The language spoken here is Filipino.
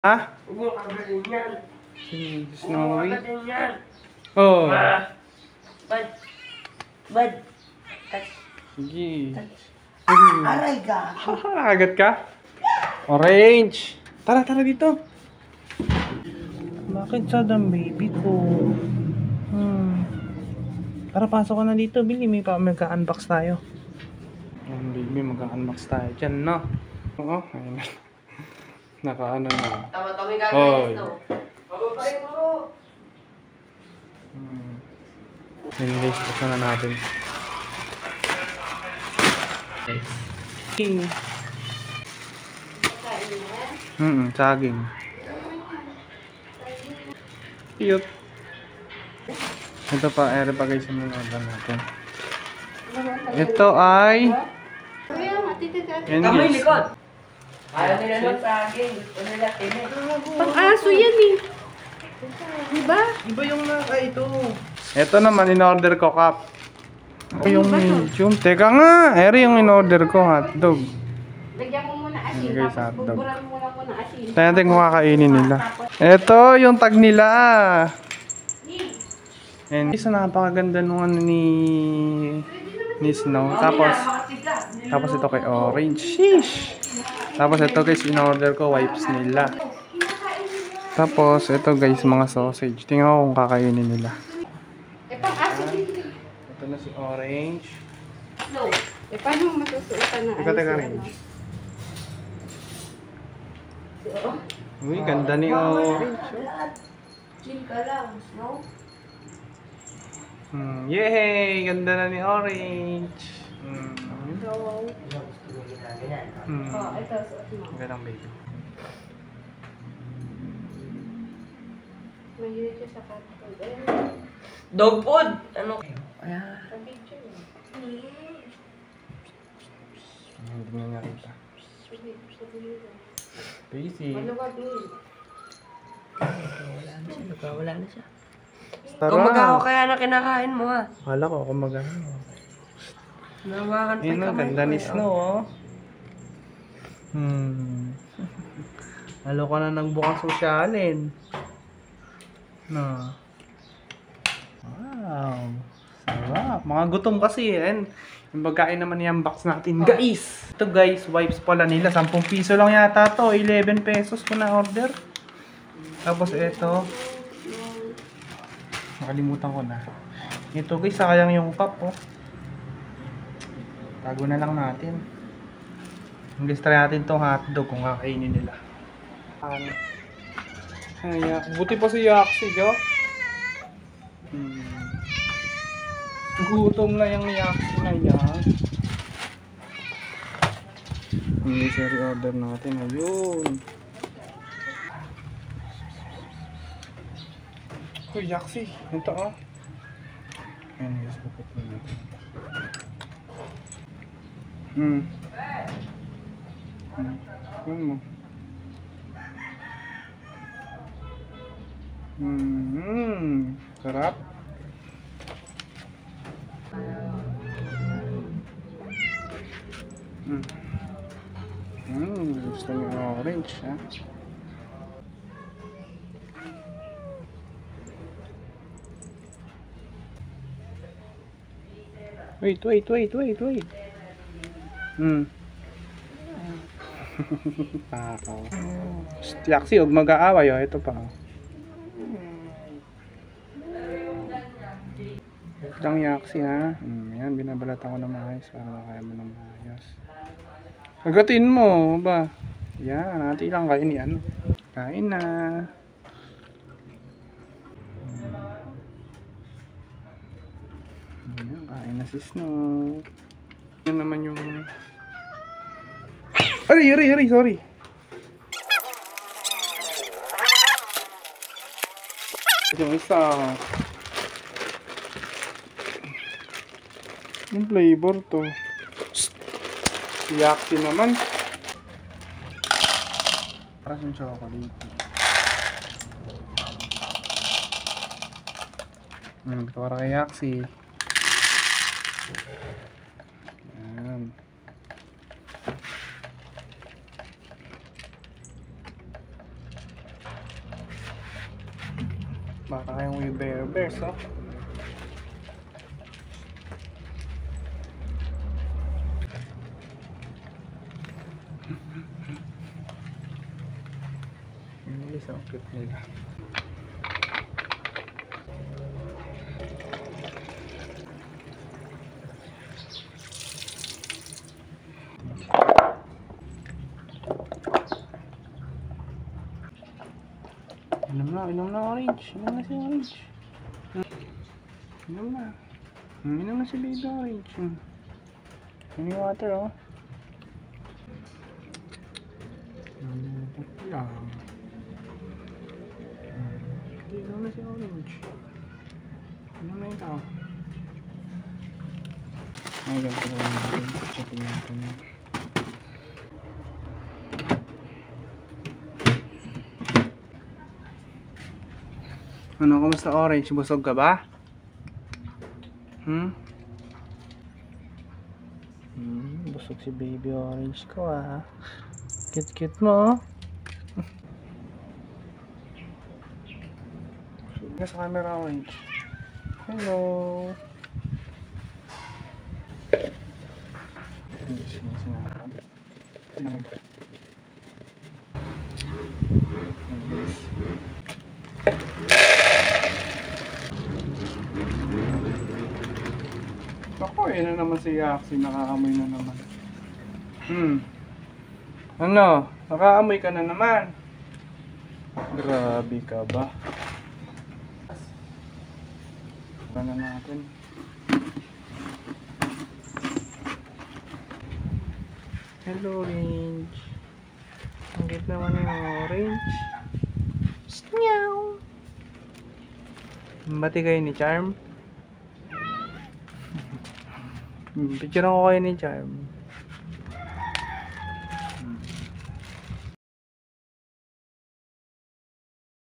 Ha? Hindi ka galing yan. Si Snowy? Hindi yan. Oh. Bad. Bad. Touch. Sige. Touch. Sige. Aray ka. Agad ka? Orange. Tara, tara dito. Bakit sad ang baby ko? Tara, pasok ka na dito. Bili, may magka-unbox tayo. Baby, magka-unbox tayo dyan, no? Oo, ayun na. Naka-ano na. Tama-tama yung gagawin ito. Mababayin mo. Then guys, buksan na natin. Saging. Cute. Ito pa, ere pa guys yung order natin. Ito ay... Yan Kamoy guys. likod. Ayaw nila ng saging. Gusto nila tinik. Pang-aso yan eh. Diba? Iba yung naka ito. Ito naman, in-order ko, Kap. Yung medium. Teka nga, ere yung in-order ko, hotdog. Lagyan mo muna asin. Lagay sa Tapos hotdog. buburan mo muna po ng asin. Tayo natin kung kakainin nila. Ito, yung tag nila. And isa napakaganda nung ano ni Snow. Tapos ito kay Orange. Sheesh! Tapos ito guys, in-order ko wipes nila. Tapos ito guys, mga sausage. Tingnan ko kung kakainin nila. Eh, pang-aso din. Ito na si Orange. No. Eh, paano mo masusuotan na Teka, teka, Orange. Uy, ganda ni Orange. Chill ka lang, no? Yay! Ganda na ni Orange. Oh, ito, suot mo. Gandang baby. Mahilig siya sa cat food. Eh, Dog food. Ano? Ayan. sa picture. Hindi mo nga kita. Busy. Maluwag mo. Wala na siya. Tara. Kumagawa kaya na kinakain mo ha. Akala ko ako mag-ano. Nawakan pa Yun ang ganda ni Snow, oh. Lalo ka na nagbukas sosyalin. No. Wow. Sarap. Mga gutom kasi, eh. Yung pagkain naman yung box natin, guys. Ito guys, wipes pala nila. 10 piso lang yata to. 11 pesos ko na order. Tapos ito. Nakalimutan ko na. Ito guys, sayang yung cup, oh. Tago na lang natin. Guys, try natin tong hotdog kung kakainin nila. Buti pa si Yaxi, jo. Gutom na yung Yaxi na yan. Ang seri order natin. Ayun. Uy, Yaxi. Ito, oh. Ayan, guys, bukot na natin. Ano mo? Sarap. Gusto niyo orange, ha? Wait. Takaw. Yaxi, huwag mag-aaway, oh. Ito pa, oh. Ito lang Yaxi, ha. Yan, binabalatan ko na maayos para makaya mo na maayos. Agatin mo, ba? Yan, natin lang kain yan. Kain na. Yan, kain na si Snow. Yan naman yung... Aray, sorry. Yung isa. Yung flavor to. Yaxi naman. Para sa chocolate. Para kay Yaxi. Ayan. Baka kayong may bears, oh. Ang isang cute nila. Inom na orange. Inom na si orange. Inom na. Inom na si baby orange. Inom yung water, oh. Lang. Inom na si orange. Inom na ito. Ay, ganito na natin. Checkin natin. Ano, kamusta orange? Busog ka ba? Busog si baby orange ko, ah. Cute mo, oh. Nasa camera orange. Hello. Hindi sinasinapan. Ako, na naman si Yaxi, nakaamoy na naman. Ano? Nakaamoy ka na naman. Grabe ka ba? Paano natin? Hello, orange. Ang cute naman yung orange. Meow. Bati kayo ni Charm? Picture ko kayo ni Charm.